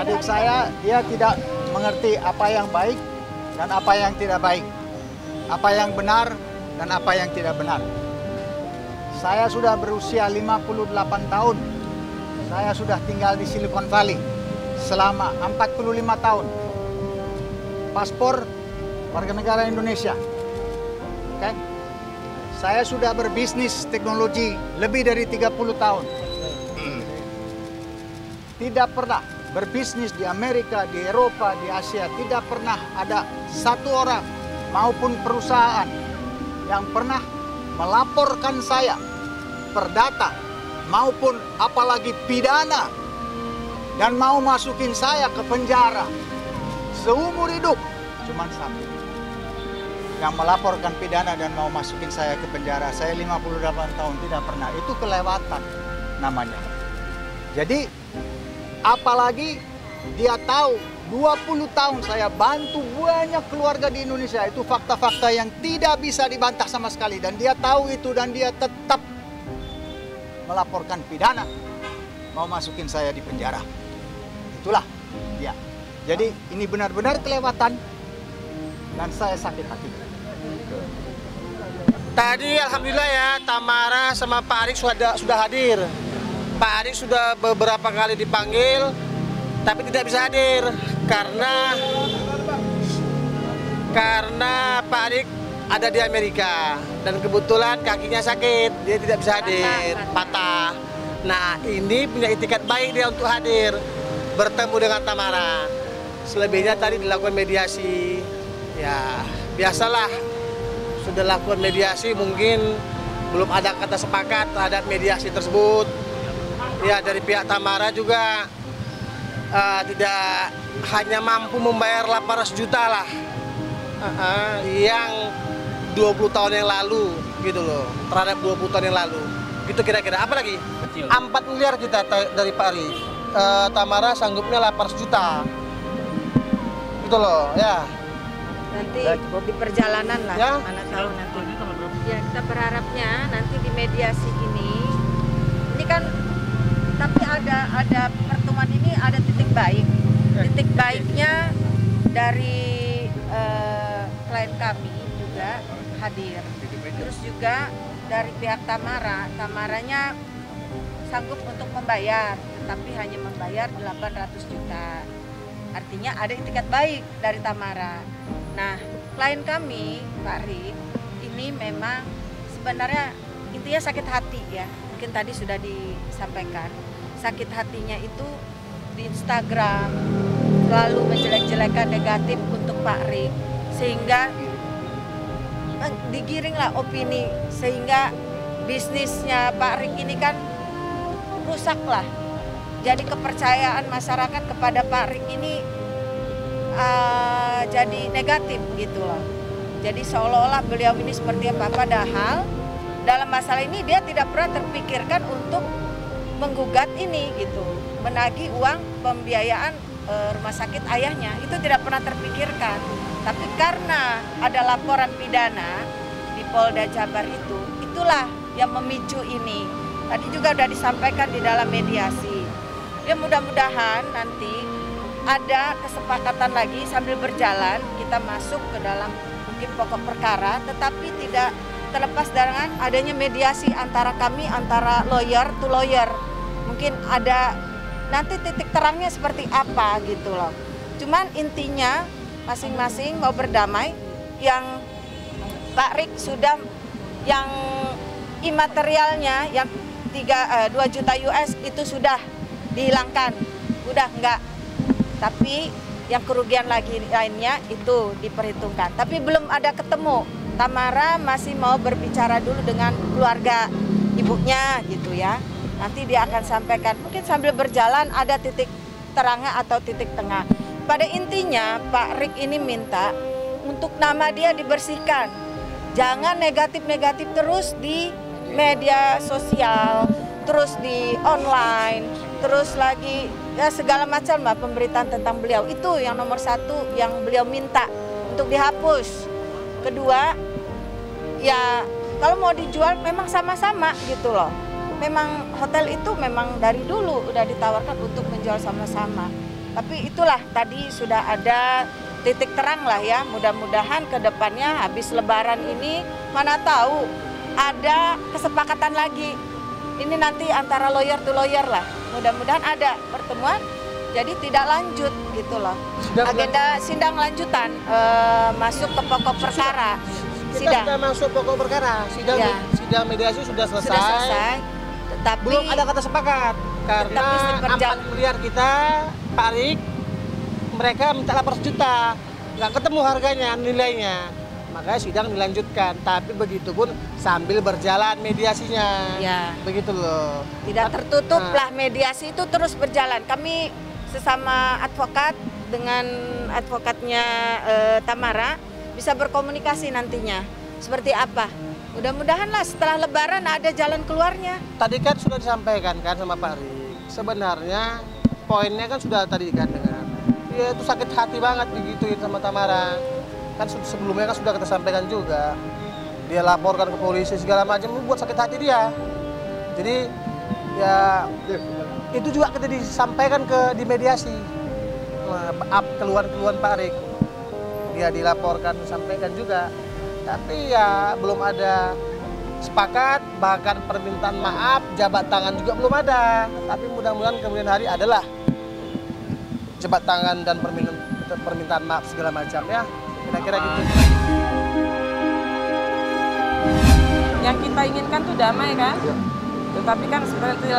Adik saya, dia tidak mengerti apa yang baik dan apa yang tidak baik. Apa yang benar dan apa yang tidak benar. Saya sudah berusia 58 tahun. Saya sudah tinggal di Silicon Valley selama 45 tahun. Paspor warga negara Indonesia. Oke? Saya sudah berbisnis teknologi lebih dari 30 tahun. Tidak pernah berbisnis di Amerika, di Eropa, di Asia. Tidak pernah ada satu orang maupun perusahaan yang pernah melaporkan saya perdata maupun apalagi pidana dan mau masukin saya ke penjara seumur hidup. Cuman satu yang melaporkan pidana dan mau masukin saya ke penjara. Saya 58 tahun tidak pernah. Itu kelewatan namanya. Jadi apalagi dia tahu 20 tahun saya bantu banyak keluarga di Indonesia. Itu fakta-fakta yang tidak bisa dibantah sama sekali. Dan dia tahu itu dan dia tetap melaporkan pidana. Mau masukin saya di penjara. Itulah dia. Jadi ini benar-benar kelewatan. Dan saya sakit hati. Tadi alhamdulillah ya, Tamara sama Pak Arik sudah hadir. Pak Arik sudah beberapa kali dipanggil, tapi tidak bisa hadir karena Pak Arik ada di Amerika dan kebetulan kakinya sakit, dia tidak bisa hadir, patah. Nah, ini punya itikat baik dia untuk hadir, bertemu dengan Tamara. Selebihnya tadi dilakukan mediasi, ya biasalah. Sudah lakukan mediasi, mungkin belum ada kata sepakat terhadap mediasi tersebut. Ya, dari pihak Tamara juga tidak hanya mampu membayar 800 juta lah yang 20 tahun yang lalu gitu loh, terhadap 20 tahun yang lalu gitu kira-kira. Apa lagi? 4 miliar kita dari Pak Ari. Tamara sanggupnya 800 juta gitu loh ya. Nanti di perjalanan lah, ya? mana tahu nanti. Ya, kita berharapnya nanti di mediasi ini kan, tapi ada pertemuan ini ada titik baik. Titik baiknya dari klien kami juga hadir. Terus juga dari pihak Tamaranya sanggup untuk membayar, tetapi hanya membayar 800 juta. Artinya ada itikat baik dari Tamara. Nah, klien kami, Pak Rik, ini memang sebenarnya intinya sakit hati ya. Mungkin tadi sudah disampaikan. Sakit hatinya itu di Instagram, selalu menjelek-jelekan negatif untuk Pak Rik. Sehingga digiringlah opini, sehingga bisnisnya Pak Rik ini kan rusak lah. Jadi kepercayaan masyarakat kepada Pak Rik ini jadi negatif gitu loh. Jadi seolah-olah beliau ini seperti apa, padahal dalam masalah ini dia tidak pernah terpikirkan untuk menggugat ini gitu, menagih uang pembiayaan rumah sakit ayahnya, itu tidak pernah terpikirkan. Tapi karena ada laporan pidana di Polda Jabar itulah yang memicu ini. Tadi juga sudah disampaikan di dalam mediasi. Ya mudah-mudahan nanti ada kesepakatan lagi sambil berjalan kita masuk ke dalam mungkin pokok perkara, tetapi tidak terlepas dengan adanya mediasi antara kami, antara lawyer to lawyer. Mungkin ada nanti titik terangnya seperti apa gitu loh. Cuman intinya masing-masing mau berdamai. Yang Pak Rik sudah yang imaterialnya yang 2 juta US itu sudah dihilangkan, udah enggak. Tapi yang kerugian lagi lainnya itu diperhitungkan. Tapi belum ada ketemu. Tamara masih mau berbicara dulu dengan keluarga ibunya gitu ya. Nanti dia akan sampaikan. Mungkin sambil berjalan ada titik terangnya atau titik tengah. Pada intinya Pak Rik ini minta untuk nama dia dibersihkan. Jangan negatif-negatif terus di media sosial, terus di online, terus lagi ya segala macam lah pemberitaan tentang beliau. Itu yang nomor 1 yang beliau minta untuk dihapus. Kedua, ya kalau mau dijual memang sama-sama gitu loh. Memang hotel itu memang dari dulu udah ditawarkan untuk menjual sama-sama. Tapi itulah tadi sudah ada titik terang lah ya. Mudah-mudahan ke depannya habis Lebaran ini mana tahu ada kesepakatan lagi. Ini nanti antara lawyer to lawyer lah. Mudah-mudahan ada pertemuan. Jadi tidak lanjut gitu loh. Agenda sidang lanjutan masuk ke pokok perkara. Kita sudah masuk pokok perkara. Sidang mediasi sudah selesai. Sudah selesai. Tetapi belum ada kata sepakat karena 4 miliar kita, Pak Rik, mereka minta 800 juta, nggak ketemu harganya, nilainya. Makanya sidang dilanjutkan, tapi begitu pun sambil berjalan mediasinya. Ya. Begitu loh. Tidak tertutup lah, mediasi itu terus berjalan. Kami sesama advokat dengan advokatnya Tamara bisa berkomunikasi nantinya. Seperti apa? Mudah-mudahan lah setelah Lebaran ada jalan keluarnya. Tadi kan sudah disampaikan kan sama Pak Rik. Sebenarnya poinnya kan sudah tadi kan dengar. Ya itu sakit hati banget digituin sama Tamara. Kan sebelumnya kan sudah kita sampaikan juga. Dia laporkan ke polisi segala macam, buat sakit hati dia. Jadi ya itu juga kita disampaikan di mediasi. Keluhan-keluhan Pak Rik. Dia dilaporkan, disampaikan juga. Tapi ya belum ada sepakat, bahkan permintaan maaf, jabat tangan juga belum ada. Tapi mudah-mudahan kemudian hari adalah jabat tangan dan permintaan maaf segala macam ya. Kira-kira gitu. Yang kita inginkan tuh damai kan? Ya. Tetapi kan seperti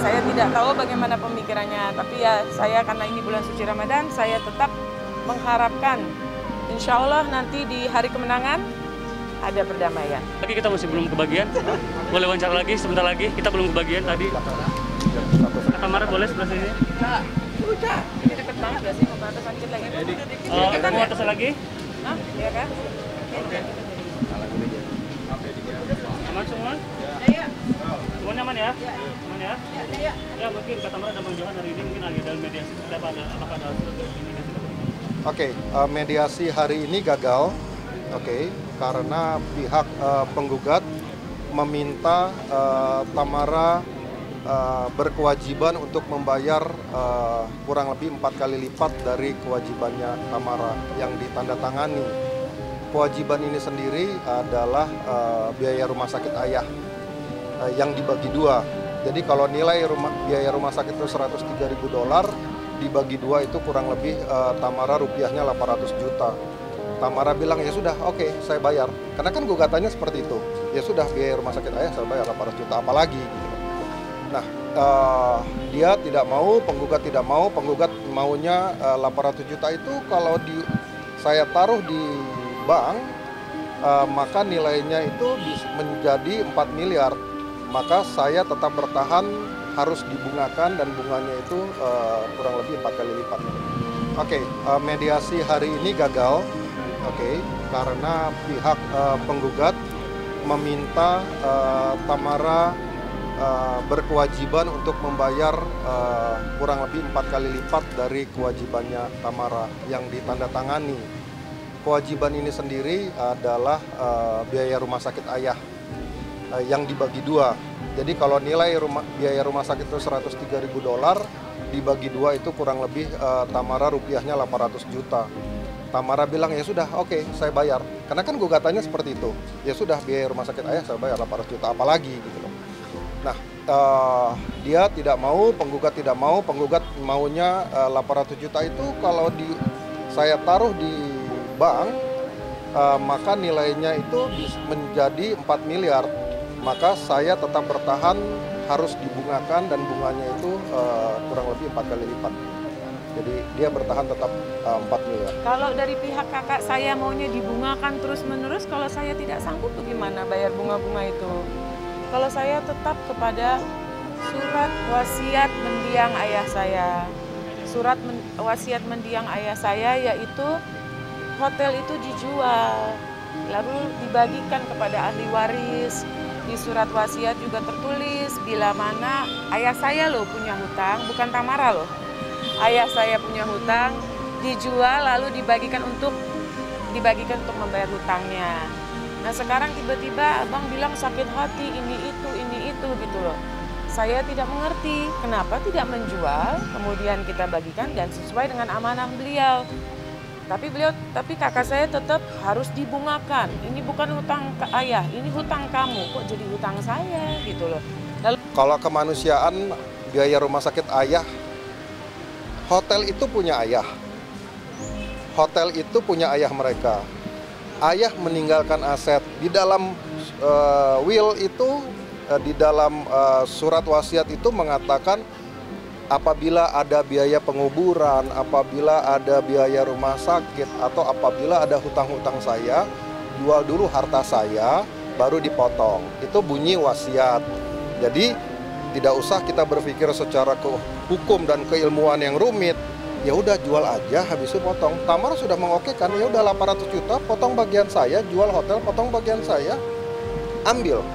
saya tidak tahu bagaimana pemikirannya. Tapi ya saya karena ini bulan suci Ramadan, saya tetap mengharapkan insya Allah nanti di hari kemenangan ada perdamaian. Lagi kita masih belum kebagian. Boleh wawancara lagi sebentar lagi. Kita belum kebagian tadi. Tamara boleh sebelah sini? Udah. Ini dekat banget gak sih? Mau atas sedikit lagi? Kita mau atas lagi? Hah? Iya kan? Oke. Aman semua? Iya. Semua nyaman ya? Aman ya? Iya. Ya mungkin kata Tamara dan Bang Johan hari ini mungkin lagi dalam mediasi. Apakah ada hasil ini? Oke, mediasi hari ini gagal. Oke, karena pihak penggugat meminta Tamara berkewajiban untuk membayar kurang lebih 4 kali lipat dari kewajibannya Tamara yang ditandatangani. Kewajiban ini sendiri adalah biaya rumah sakit ayah yang dibagi dua. Jadi kalau nilai biaya rumah sakit itu $103.000, dibagi dua itu kurang lebih Tamara rupiahnya 800 juta. Tamara bilang ya sudah, oke, saya bayar. Karena kan gugatannya seperti itu. Ya sudah, biaya rumah sakit ayah saya bayar 800 juta, apalagi. Gitu. Nah, dia tidak mau, penggugat tidak mau, penggugat maunya 800 juta itu kalau saya taruh di bank, maka nilainya itu menjadi 4 miliar. Maka saya tetap bertahan harus dibungakan dan bunganya itu kurang lebih 4 kali lipat. Oke, mediasi hari ini gagal. Oke, karena pihak penggugat meminta Tamara berkewajiban untuk membayar kurang lebih 4 kali lipat dari kewajibannya Tamara yang ditandatangani. Kewajiban ini sendiri adalah biaya rumah sakit ayah yang dibagi dua. Jadi kalau nilai biaya rumah sakit itu $103.000, dibagi dua itu kurang lebih Tamara rupiahnya 800 juta. Tamara bilang ya sudah, oke, saya bayar. Karena kan gugatannya seperti itu. Ya sudah, biaya rumah sakit ayah saya bayar 800 juta, apalagi gitu loh. Nah, dia tidak mau, penggugat tidak mau, penggugat maunya 800 juta itu kalau saya taruh di bank, maka nilainya itu menjadi 4 miliar. Maka saya tetap bertahan harus dibungakan dan bunganya itu kurang lebih 4 kali lipat. Jadi dia bertahan tetap 4 miliar. Kalau dari pihak kakak saya maunya dibungakan terus-menerus, kalau saya tidak sanggup bagaimana bayar bunga-bunga itu? Kalau saya tetap kepada surat wasiat mendiang ayah saya. Surat wasiat mendiang ayah saya yaitu hotel itu dijual, lalu dibagikan kepada ahli waris. Di surat wasiat juga tertulis bila mana ayah saya loh punya hutang, bukan Tamara loh. Ayah saya punya hutang, dijual lalu dibagikan untuk membayar hutangnya. Nah sekarang tiba-tiba abang bilang sakit hati ini itu gitu loh. saya tidak mengerti kenapa tidak menjual, kemudian kita bagikan dan sesuai dengan amanah beliau. Tapi kakak saya tetap harus dibungakan. Ini bukan hutang ke ayah, ini hutang kamu. Kok jadi hutang saya gitu loh. Lalu, kalau kemanusiaan, biaya rumah sakit ayah, hotel itu punya ayah. Hotel itu punya ayah mereka. Ayah meninggalkan aset. Di dalam will itu, di dalam surat wasiat itu mengatakan apabila ada biaya penguburan, apabila ada biaya rumah sakit, atau apabila ada hutang-hutang saya, jual dulu harta saya, baru dipotong. Itu bunyi wasiat. Jadi tidak usah kita berpikir secara hukum dan keilmuan yang rumit. Ya udah jual aja, habis itu potong. Tamara sudah mengokekan, ya udah 800 juta, potong bagian saya, jual hotel, potong bagian saya, ambil.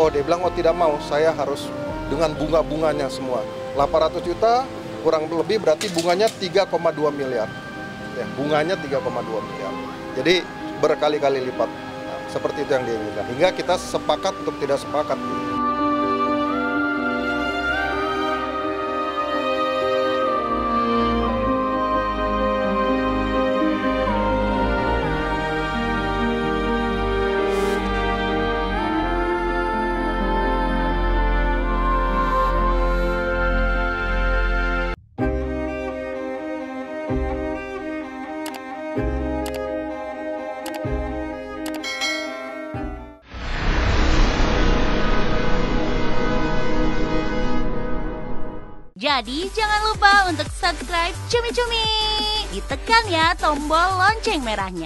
Oh, dia bilang, oh tidak mau, saya harus dengan bunga-bunganya semua. 800 juta kurang lebih berarti bunganya 3,2 miliar. Ya, bunganya 3,2 miliar. Jadi berkali-kali lipat. Nah, seperti itu yang diinginkan. Hingga kita sepakat untuk tidak sepakat. Jadi jangan lupa untuk subscribe Cumi Cumi. Ditekan ya tombol lonceng merahnya.